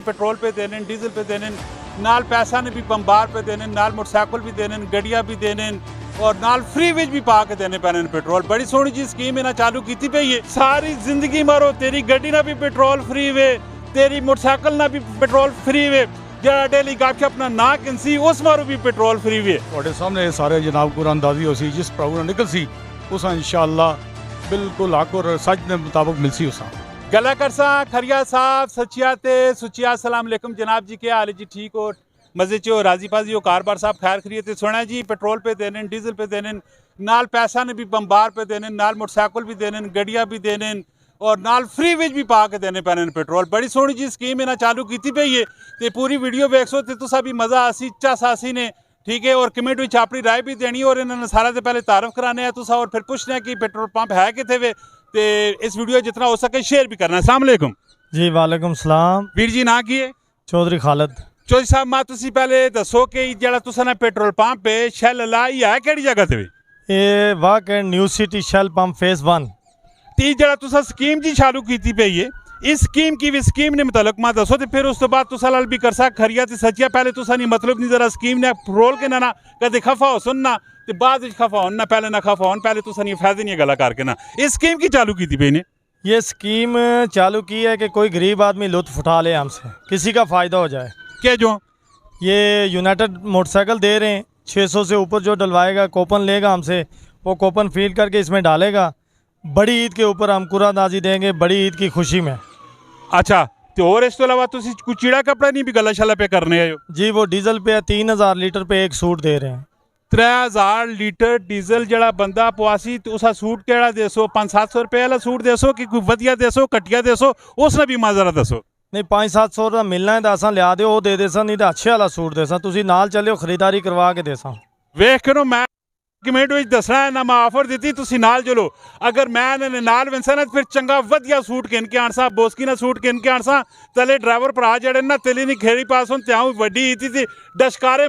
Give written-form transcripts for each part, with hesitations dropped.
Petrol पे देने diesel पे देने नाल पैसा ने भी बंबार पे देने नाल मोटरसाइकिल भी देने गड्डियां भी देने और नाल फ्री विच भी पा के देने पैने पेट्रोल। बड़ी सोहनी जी स्कीम इन्हें चालू की पे है। सारी जिंदगी मारो तेरी गड्डी ना भी पेट्रोल फ्री वे, तेरी मोटरसाइकिल ना भी पेट्रोल फ्री वे, जरा डेली गाके अपना ना किनसी उस मारो भी पेट्रोल फ्री वे। ਤੁਹਾਡੇ ਸਾਹਮਣੇ ਸਾਰੇ ਜਨਾਬ ਕੋਲ ਅੰਦਾਜ਼ੀ ਹੋ ਸੀ ਜਿਸ ਪ੍ਰੋਗਰਾਮ ਨਿਕਲ ਸੀ ਉਸ ਇਨਸ਼ਾਅੱਲਾ ਬਿਲਕੁਲ ਹੱਕ ਔਰ ਸੱਚ ਦੇ ਮੁਤਾਬਕ ਮਿਲ ਸੀ ਉਸ गला करसा खरिया साहब सचियाते सुचिया अस्सलाम वालेकुम जनाब जी, क्या हाल है जी? ठीक हो, मजे च हो, राजी पाजी हो, कारबार साहब खैर खरीते सुना जी पेट्रोल पे देने डीजल पे देने नाल पैसा ने भी बंबार पे देने नाल मोटरसाइकिल भी देने गड्डियां भी देने और नाल फ्री विच भी पा के देने पैने पेट्रोल। बड़ी सोहनी जी स्कीम इन्हें चालू की पई है ते पूरी वीडियो वेखो ते तुसा भी मज़ा आसी चासी ने, ठीक है। और कमेंट में अपनी राय भी देनी और इन्होंने सारा से पहले तारफ कराने हैं तुसा और फिर पूछना है कि पेट्रोल पंप है कितने वे ते इस वीडियो जितना हो सके शेयर भी करना। अस्सलाम वालेकुम जी। वालेकुम सलाम। वीर जी ना की है? चौधरी खालिद। चौधरी साहब मां तुसी पहले दसो कि जड़ा तुसा ने पेट्रोल पंप पे शैल लाई है केड़ी जगह ते? ये वाक न्यू सिटी शैल पंप फेज 1 ती जड़ा तुसा स्कीम जी चालू कीती पई है इस स्कीम की भी स्कीम ने मुतलक मां दसो ते फिर उस तो बाद तुसा लाल भी करसा खरिया ते सचिया पहले तुसा नहीं मतलब नहीं जरा स्कीम ने रोल के ना कदे खफा हो सुनना ते बाद विच खफा होना पहले ना खफा होन पहले तुसा नहीं फायदे नहीं गला करके ना इस स्कीम की चालू की थी भाई ने। ये स्कीम चालू की है कि कोई गरीब आदमी लुत्फ उठा ले हमसे, किसी का फ़ायदा हो जाए। क्या जो ये यूनाइटेड मोटरसाइकिल दे रहे हैं 600 से ऊपर जो डलवाएगा कूपन लेगा हमसे, वो कूपन फील करके इसमें डालेगा। बड़ी ईद के ऊपर हम कुरादाजी देंगे, बड़ी ईद की खुशी में। अच्छा तो और इस तो अलावा तुसी कुछ चीड़ा कपड़ा नहीं भी गला शला पे करने आयो? जी वो डीजल पे 3000 लीटर पे एक सूट दे रहे हैं। 3000 लीटर डीजल जड़ा बंदा पवासी तो उसा सूट केड़ा देसो 500-700 रुपए वाला सूट देसो कि कोई वधिया देसो कटिया देसो उसने भी माजरा दसो। नहीं 500-700 का मिलना है तो असा लिया दो वो दे देसा, नहीं तो अच्छे वाला सूट देसा। तुसी नाल चलियो खरीदारी करवा के देसा। वेख करो मैं कमेंट में दसना है ना मैं ऑफर दी तुसी नाल चलो, अगर मैं नाल विंसा ना फिर चंगा वधिया सूट किन के आनसा बोस्की ना सूट किन के आनसा तले ड्राइवर भरा जड़े ना तली नहीं खेरी पास हों त्याऊ वड्डी थी लश्कारे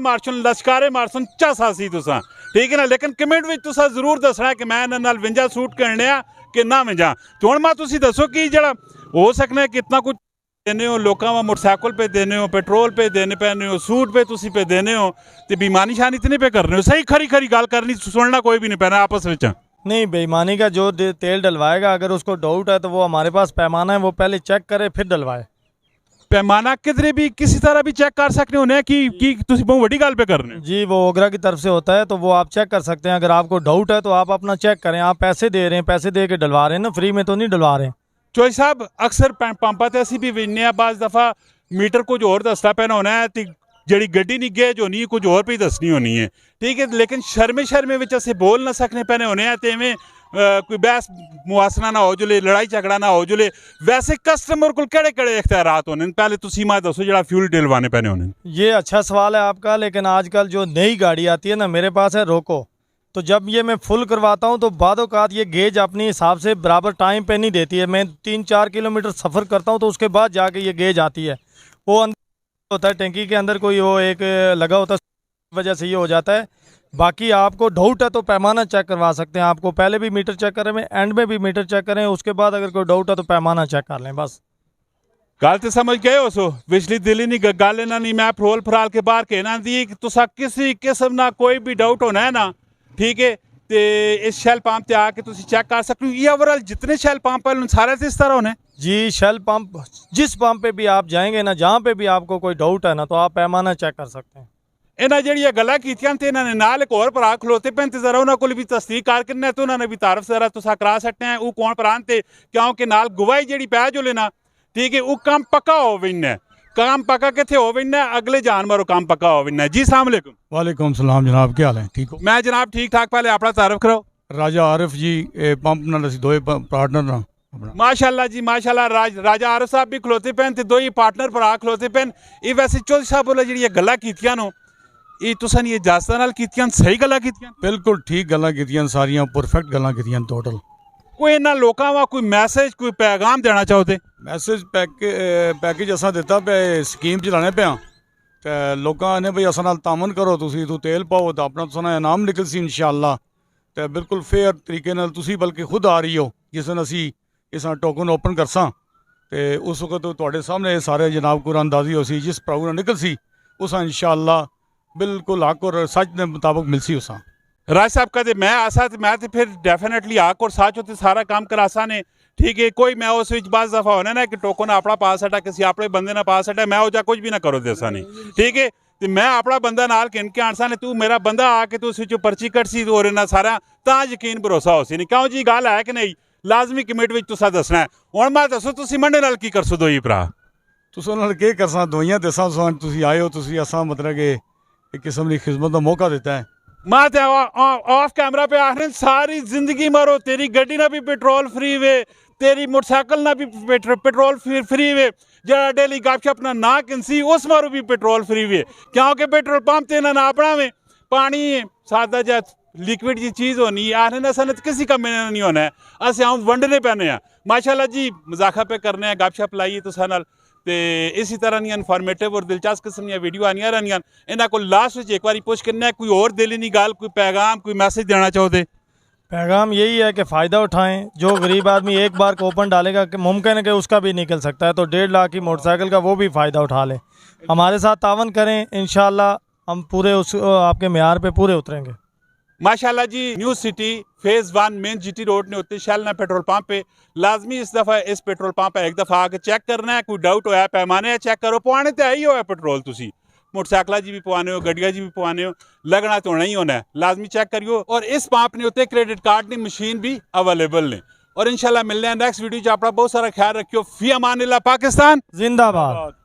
मारसन चासा सी तुसा, ठीक है ना। लेकिन कमेंट में तुसा जरूर दसना है कि मैं नाल विंजा सूट करने आ कि ना विंजा। तो हुण मां तुसी दसो कि जड़ा हो सकना है कितना कुछ देने हो लोगों में मोटरसाइकिल पे देने हो पेट्रोल पे देने पैने हो सूट पे तुसी पे देने हो तो बेईमानी शानी इतने पे करने हो। सही खरी खरी गाल करनी सुनना कोई भी नहीं पैना आपस में। नहीं बेईमानी का जो तेल डलवाएगा अगर उसको डाउट है तो वो हमारे पास पैमाना है, वो पहले चेक करे फिर डलवाए। पैमाना किधरे भी किसी तरह भी चेक कर सकते हो कि तुसी बहुत बड़ी गाल पे करने हो? जी वो ओगरा की तरफ से होता है तो वो आप चेक कर सकते हैं। अगर आपको डाउट है तो आप अपना चेक करें। आप पैसे दे रहे हैं, पैसे दे के डलवा रहे हैं ना, फ्री में तो नहीं डलवा रहे हैं। चोई साहब अक्सर पंपा ते असी भी विन्ने बाज़ दफ़ा मीटर कुछ और दसता पैना होना है तो जड़ी गड्डी नहीं गेज होनी है कुछ और भी दसनी होनी है, ठीक है। लेकिन शर्मे विच असें बोल ना सकने पैने होने हैं तो इवें कोई बहस मुआसना ना हो जुले लड़ाई झगड़ा ना हो जुले। वैसे कस्टमर को केड़े केड़े इख्तियारात होने पहले तुसी मां दसो जड़ा फ्यूल डलवाने पैने होने? ये अच्छा सवाल है आपका, लेकिन आजकल जो नई गाड़ी आती है ना, मेरे पास है रोको, तो जब ये मैं फुल करवाता हूँ तो बादोकात ये गेज अपने हिसाब से बराबर टाइम पे नहीं देती है। मैं 3-4 किलोमीटर सफ़र करता हूँ तो उसके बाद जाके ये गेज आती है। वो अंदर होता है टैंकी के अंदर कोई वो एक लगा होता है, वजह से ये हो जाता है। बाकी आपको डाउट है तो पैमाना चेक करवा सकते हैं। आपको पहले भी मीटर चेक करें, एंड में भी मीटर चेक करें, उसके बाद अगर कोई डाउट है तो पैमाना चेक कर लें बस। गल तो समझ गए हो सो पिछली दिल्ली नहीं गल इन्हों नहीं मैं फरोल फराल के बाहर कहना दी कि तुसा किसी किस्म ना कोई भी डाउट होना है ना, ठीक है, तो इस शैल पंप पे आके तुसी चेक कर सकते हो। ये ओवरऑल जितने शैल पंप है सारे इस तरह होने? जी शैल पंप जिस पंप पे भी आप जाएंगे ना, जहाँ पे भी आपको कोई डाउट है ना, तो आप पैमाना चेक कर सकते हैं। इन्हें जड़िया गल्लां कीतियां ते इन्होंने नाल एक और भरा खलोते पैन जरा उन्होंने भी तस्दीक करके तो उन्होंने भी तारफ जरा तुसा करा सकते हैं वो कौन भरान ते क्योंकि नाल गवाही जड़ी पै जो लेना, ठीक है, वो काम पक्का हो विन्ना काम पक्का कितने हो विन्ना अगले जानवरों काम पक्का हो विन्ना। जी अस्सलाम वालेकुम। वालेकुम सलाम जनाब, क्या हाल है? ठीक हो? मैं जनाब ठीक ठाक, पहले अपना तारफ कराओ। राजा आरिफ जी पंप नाल असीं दोए पार्टनर ना। माशाल्लाह जी माशाल्लाह। राजा आरिफ साहब भी खलोते पैन ते दो ही पार्टनर भरा खलोते पैन। ये वैसे चौधरी साहब बोला जी गल्लां कीतियां नो ये तुसां ये इजाजत नाल कीतियां, सही गल्लां कीतियां? बिल्कुल ठीक गल्लां कीतियां, सारियां परफेक्ट गल्लां कीतियां टोटल। कोई इन्हां लोकां वा कोई मैसेज कोई पैगाम देना चाहते? मैसेज पैकेज असां दिता पे स्कीम चलाने पे तो लोकां ने भाई असां नाल तामन करो, तुसी तू तेल पाओ तो अपना तुसां इनाम निकल सी इंशाअल्लाह। तो बिल्कुल फेयर तरीके नाल तुसी बल्कि खुद आ रही हो जिस दिन असी इस टोकन ओपन करसा ਤੇ ਉਸ ਵਕਤ ਤੁਹਾਡੇ ਸਾਹਮਣੇ ਸਾਰੇ ਜਨਾਬ ਕੋਲ ਅੰਦਾਜ਼ੀ ਹੋ ਸੀ ਜਿਸ ਭਰਾਊ ਨਾਲ ਨਿਕਲ ਸੀ ਉਸਾਂ ਇਨਸ਼ਾਅੱਲਾ ਬਿਲਕੁਲ ਹੱਕ ਔਰ ਸੱਚ ਦੇ ਮੁਤਾਬਕ ਮਿਲਸੀ ਉਸਾਂ। राज साहब कहते मैं आसा तो मैं तो फिर डेफिनेटली आक और साच होते सारा काम करासा ने ठीक है। कोई मैं उस विच बाज़ दफ़ा होना ना कि टोको ना अपना पा सटा किसी अपने बंदे ना पा सटा मैं जा कुछ भी ना करो देसा नहीं ठीक है। तो मैं अपना बंदा नाल किन के आनसा ने तू मेरा बंदा आके तू उस पर्ची कट सी और इन्ना सारा तां यकीन भरोसा हो सी नहीं क्यों जी गल है कि नहीं लाजमी कमेटी विच तुसा दसना है। हुण मैं दसो तुसी मंडे नाल की करसो दोई भरा ਤੁਸੀਂ ਉਹਨਾਂ ਨਾਲ ਕੀ ਕਰਸਾਂ ਦਵਾਈਆਂ ਦੇਸਾਂ ਤੁਸੀਂ ਆਏ ਹੋ ਤੁਸੀਂ ਅਸਾਂ ਮਤਲਬ ਕਿ ਇੱਕ ਕਿਸਮ ਦੀ ਖਿਦਮਤ ਦਾ ਮੌਕਾ ਦਿੱਤਾ ਹੈ। मैं तो ऑफ कैमरा पे आखने सारी जिंदगी मरो तेरी गड्डी ना भी पेट्रोल फ्री वे तेरी मोटरसाइकिल ना भी पेट्रोल फ्री वे जरा डेली गपशप ना ना किनसी उस मारो भी पेट्रोल फ्री वे क्योंकि पेट्रोल पंप ते ना अपना वे पानी सादा जा लिक्विड जी चीज़ होनी है आखने ना सनत किसी का मैंने नहीं होना है अस हम वंडने पैने हैं माशाल्लाह जी मजाका पे करने हैं गपशप लाइए तो सानल ਤੇ ਇसी ਤਰ੍ਹਾਂ ਦੀਆਂ ਇਨਫੋਰਮੇਟਿਵ ਔਰ ਦਿਲਚਸਪ ਕਿਸਮ ਦੀਆਂ ਵੀਡੀਓ ਆਉਣੀਆਂ ਰਹਿਣੀਆਂ। ਇਹਨਾਂ ਕੋਲ ਲਾਸਟ ਵਿੱਚ ਇੱਕ ਵਾਰੀ ਪੁੱਛ ਕਰਨਾ ਕੋਈ ਹੋਰ ਦਿਲ ਨਹੀਂ ਗੱਲ कोई पैगाम कोई मैसेज देना चाहते? पैगाम यही है कि फ़ायदा उठाएं। जो गरीब आदमी एक बार कूपन डालेगा कि मुमकिन है कि उसका भी निकल सकता है तो 1.5 लाख की मोटरसाइकिल का वो भी फ़ायदा उठा ले। हमारे साथ तावन करें इंशाअल्लाह हम पूरे उस आपके मेयार पे पूरे उतरेंगे। माशाल्लाह जी new city phase 1 main GT road ने उत्ते शैलना पेट्रोल पंप पे लाजमी इस दफ़ा इस पेट्रोल पंप पे एक दफ़ा आके चेक करना है। कोई डाउट होया पैमाने चेक करो पवाने तो ही होया पेट्रोल तुसी मोटरसाइकिल जी भी पवाने हो गड्डियाँ जी भी पवाने हो लगना तो होना ही होना है लाजमी चेक करियो। और इस पंप ने उत्ते क्रेडिट कार्ड की मशीन भी अवेलेबल ने और इंशाल्लाह मिलने हैं नेक्स्ट वीडियो। अपना बहुत सारा ख्याल रखियो। फी अमान अल्लाह पाकिस्तान जिंदाबाद।